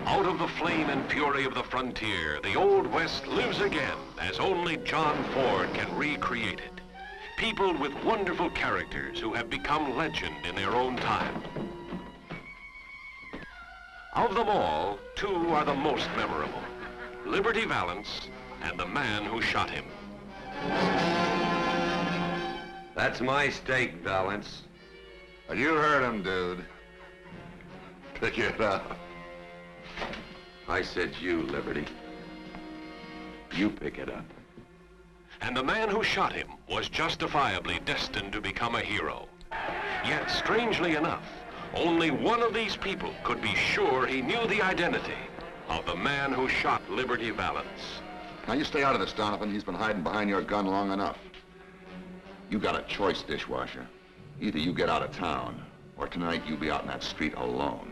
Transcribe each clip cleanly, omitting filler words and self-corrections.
Out of the flame and fury of the frontier, the Old West lives again as only John Ford can recreate it. Peopled with wonderful characters who have become legend in their own time. Of them all, two are the most memorable: Liberty Valance and the man who shot him. That's my stake, Valance. Well, you heard him, dude. Pick it up. I said you, Liberty. You pick it up. And the man who shot him was justifiably destined to become a hero. Yet, strangely enough, only one of these people could be sure he knew the identity of the man who shot Liberty Valance. Now, you stay out of this, Doniphon. He's been hiding behind your gun long enough. You got a choice, dishwasher. Either you get out of town, or tonight you'll be out in that street alone.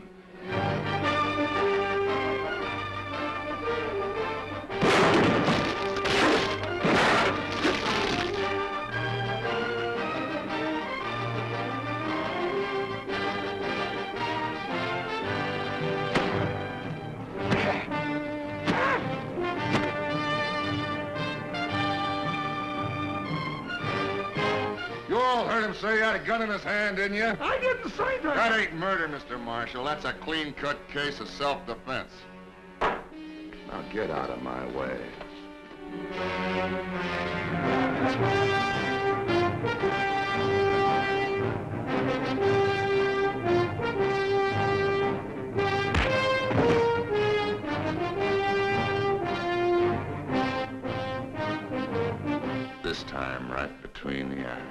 You all heard him say he had a gun in his hand, didn't you? I didn't say that. That ain't murder, Mr. Marshal. That's a clean-cut case of self-defense. Now get out of my way. This time, right between the eyes.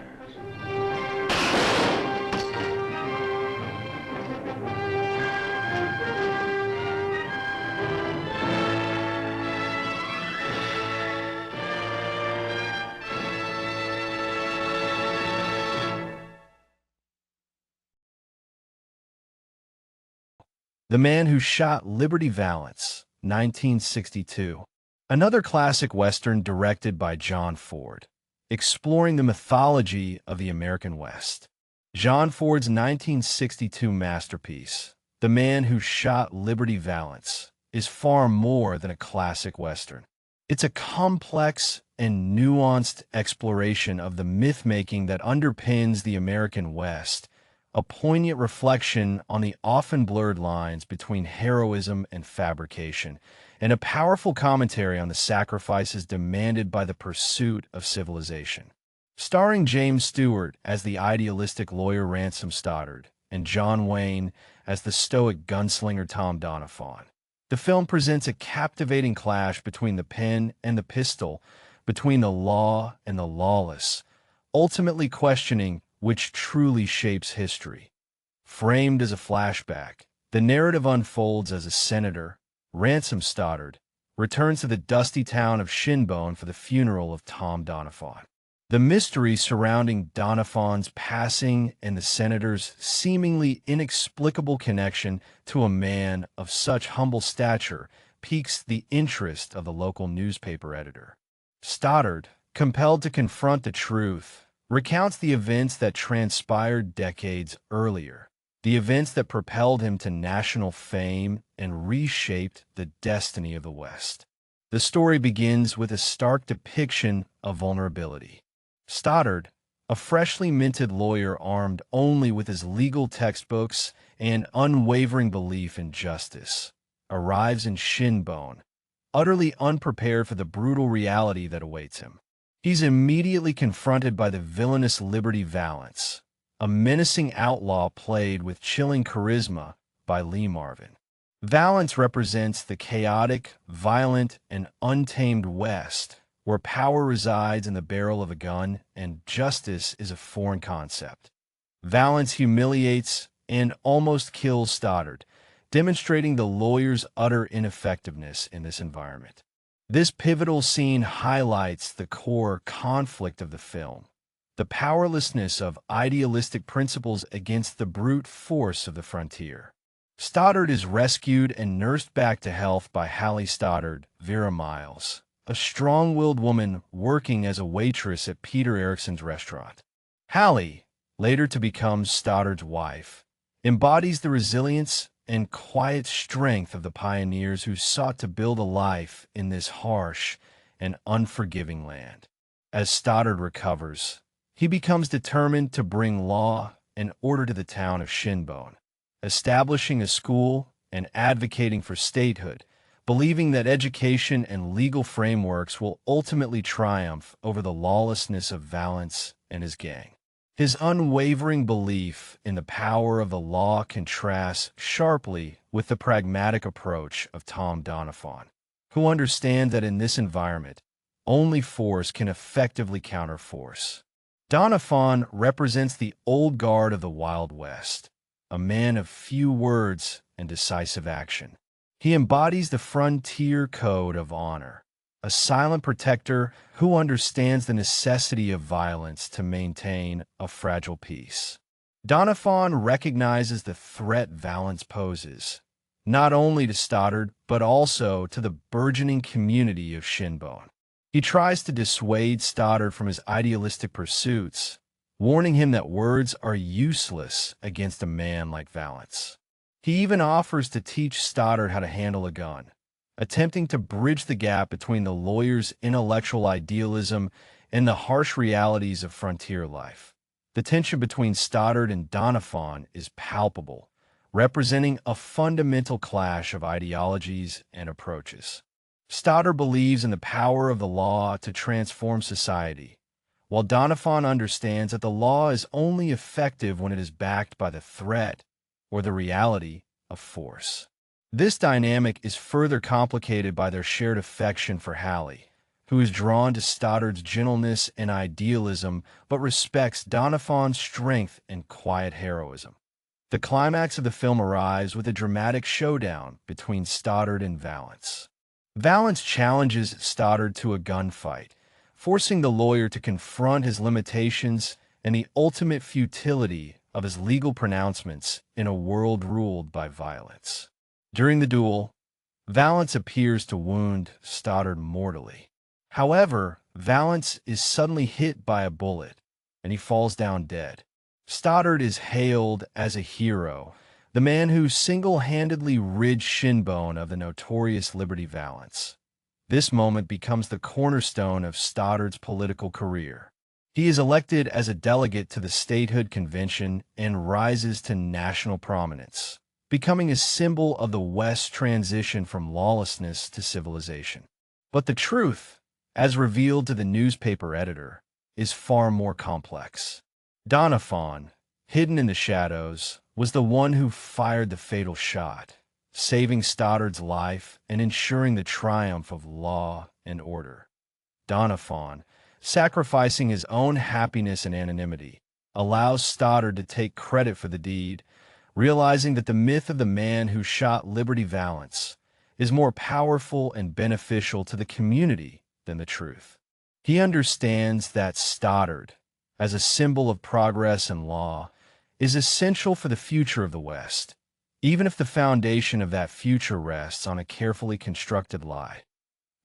The Man Who Shot Liberty Valance, 1962. Another classic Western directed by John Ford, exploring the mythology of the American West. John Ford's 1962 masterpiece, The Man Who Shot Liberty Valance, is far more than a classic Western. It's a complex and nuanced exploration of the myth-making that underpins the American West, a poignant reflection on the often blurred lines between heroism and fabrication, and a powerful commentary on the sacrifices demanded by the pursuit of civilization. Starring James Stewart as the idealistic lawyer Ransom Stoddard and John Wayne as the stoic gunslinger Tom Doniphon, the film presents a captivating clash between the pen and the pistol, between the law and the lawless, ultimately questioning which truly shapes history. Framed as a flashback, the narrative unfolds as a senator, Ransom Stoddard, returns to the dusty town of Shinbone for the funeral of Tom Doniphon. The mystery surrounding Doniphon's passing and the senator's seemingly inexplicable connection to a man of such humble stature piques the interest of the local newspaper editor. Stoddard, compelled to confront the truth, recounts the events that transpired decades earlier, the events that propelled him to national fame and reshaped the destiny of the West. The story begins with a stark depiction of vulnerability. Stoddard, a freshly minted lawyer armed only with his legal textbooks and unwavering belief in justice, arrives in Shinbone, utterly unprepared for the brutal reality that awaits him. He's immediately confronted by the villainous Liberty Valance, a menacing outlaw played with chilling charisma by Lee Marvin. Valance represents the chaotic, violent, and untamed West, where power resides in the barrel of a gun and justice is a foreign concept. Valance humiliates and almost kills Stoddard, demonstrating the lawyer's utter ineffectiveness in this environment. This pivotal scene highlights the core conflict of the film, the powerlessness of idealistic principles against the brute force of the frontier. Stoddard is rescued and nursed back to health by Hallie Stoddard, Vera Miles, a strong-willed woman working as a waitress at Peter Erickson's restaurant. Hallie, later to become Stoddard's wife, embodies the resilience and quiet strength of the pioneers who sought to build a life in this harsh and unforgiving land. As Stoddard recovers, he becomes determined to bring law and order to the town of Shinbone, establishing a school and advocating for statehood, believing that education and legal frameworks will ultimately triumph over the lawlessness of Valance and his gang. His unwavering belief in the power of the law contrasts sharply with the pragmatic approach of Tom Doniphon, who understands that in this environment, only force can effectively counter force. Doniphon represents the old guard of the Wild West, a man of few words and decisive action. He embodies the frontier code of honor, a silent protector who understands the necessity of violence to maintain a fragile peace. Doniphon recognizes the threat Valance poses, not only to Stoddard, but also to the burgeoning community of Shinbone. He tries to dissuade Stoddard from his idealistic pursuits, warning him that words are useless against a man like Valance. He even offers to teach Stoddard how to handle a gun, attempting to bridge the gap between the lawyer's intellectual idealism and the harsh realities of frontier life. The tension between Stoddard and Doniphon is palpable, representing a fundamental clash of ideologies and approaches. Stoddard believes in the power of the law to transform society, while Doniphon understands that the law is only effective when it is backed by the threat or the reality of force. This dynamic is further complicated by their shared affection for Hallie, who is drawn to Stoddard's gentleness and idealism but respects Doniphon's strength and quiet heroism. The climax of the film arrives with a dramatic showdown between Stoddard and Valance. Valance challenges Stoddard to a gunfight, forcing the lawyer to confront his limitations and the ultimate futility of his legal pronouncements in a world ruled by violence. During the duel, Valance appears to wound Stoddard mortally. However, Valance is suddenly hit by a bullet, and he falls down dead. Stoddard is hailed as a hero, the man who single-handedly rid Shinbone of the notorious Liberty Valance. This moment becomes the cornerstone of Stoddard's political career. He is elected as a delegate to the Statehood Convention and rises to national prominence, becoming a symbol of the West's transition from lawlessness to civilization. But the truth, as revealed to the newspaper editor, is far more complex. Doniphon, hidden in the shadows, was the one who fired the fatal shot, saving Stoddard's life and ensuring the triumph of law and order. Doniphon, sacrificing his own happiness and anonymity, allows Stoddard to take credit for the deed, realizing that the myth of the man who shot Liberty Valance is more powerful and beneficial to the community than the truth. He understands that Stoddard, as a symbol of progress and law, is essential for the future of the West, even if the foundation of that future rests on a carefully constructed lie.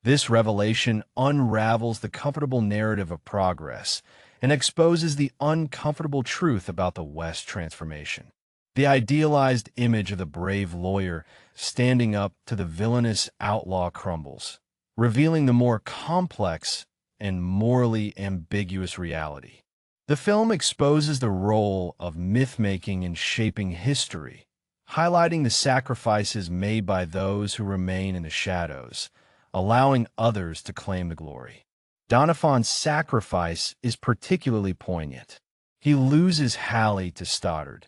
This revelation unravels the comfortable narrative of progress and exposes the uncomfortable truth about the West's transformation. The idealized image of the brave lawyer standing up to the villainous outlaw crumbles, revealing the more complex and morally ambiguous reality. The film exposes the role of myth-making in shaping history, highlighting the sacrifices made by those who remain in the shadows, allowing others to claim the glory. Doniphon's sacrifice is particularly poignant. He loses Hallie to Stoddard,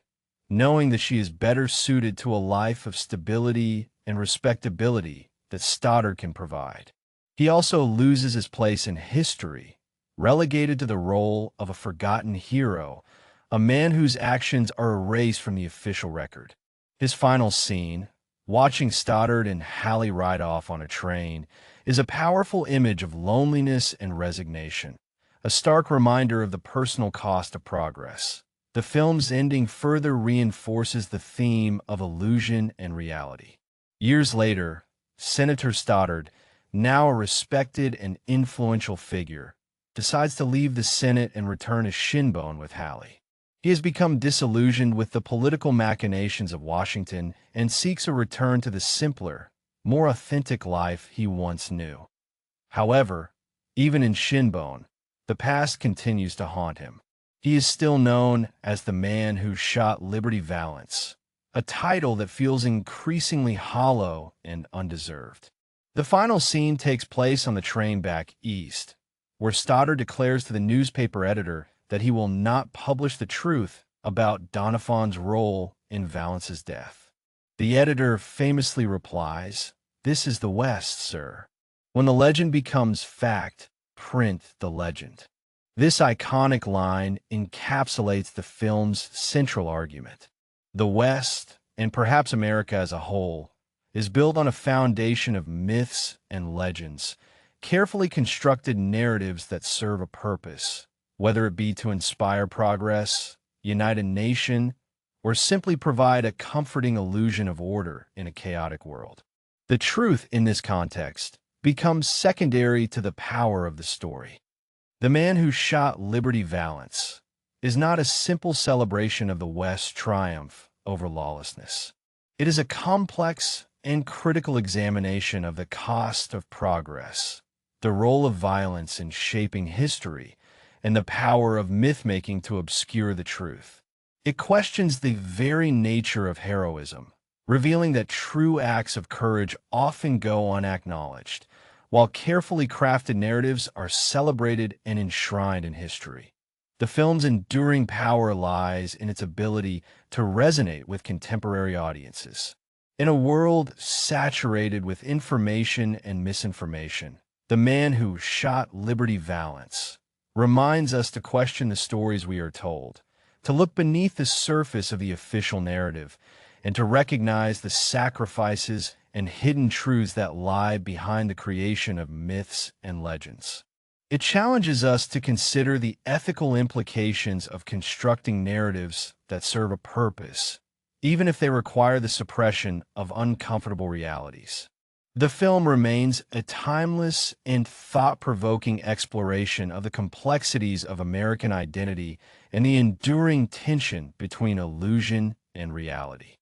knowing that she is better suited to a life of stability and respectability that Stoddard can provide. He also loses his place in history, relegated to the role of a forgotten hero, a man whose actions are erased from the official record. His final scene, watching Stoddard and Hallie ride off on a train is a powerful image of loneliness and resignation, a stark reminder of the personal cost of progress. The film's ending further reinforces the theme of illusion and reality. Years later, Senator Stoddard, now a respected and influential figure, decides to leave the Senate and return as Shinbone with Hallie. He has become disillusioned with the political machinations of Washington and seeks a return to the simpler, more authentic life he once knew. However, even in Shinbone, the past continues to haunt him. He is still known as the man who shot Liberty Valance, a title that feels increasingly hollow and undeserved. The final scene takes place on the train back east, where Stoddard declares to the newspaper editor that he will not publish the truth about Doniphon's role in Valance's death. The editor famously replies, "This is the West, sir. When the legend becomes fact, print the legend." This iconic line encapsulates the film's central argument. The West, and perhaps America as a whole, is built on a foundation of myths and legends, carefully constructed narratives that serve a purpose, whether it be to inspire progress, unite a nation, or simply provide a comforting illusion of order in a chaotic world. The truth in this context becomes secondary to the power of the story. The Man Who Shot Liberty Valance is not a simple celebration of the West's triumph over lawlessness. It is a complex and critical examination of the cost of progress, the role of violence in shaping history, and the power of myth-making to obscure the truth. It questions the very nature of heroism, revealing that true acts of courage often go unacknowledged, while carefully crafted narratives are celebrated and enshrined in history. The film's enduring power lies in its ability to resonate with contemporary audiences. In a world saturated with information and misinformation, The Man Who Shot Liberty Valance reminds us to question the stories we are told, to look beneath the surface of the official narrative, and to recognize the sacrifices and hidden truths that lie behind the creation of myths and legends. It challenges us to consider the ethical implications of constructing narratives that serve a purpose, even if they require the suppression of uncomfortable realities. The film remains a timeless and thought-provoking exploration of the complexities of American identity and the enduring tension between illusion and reality.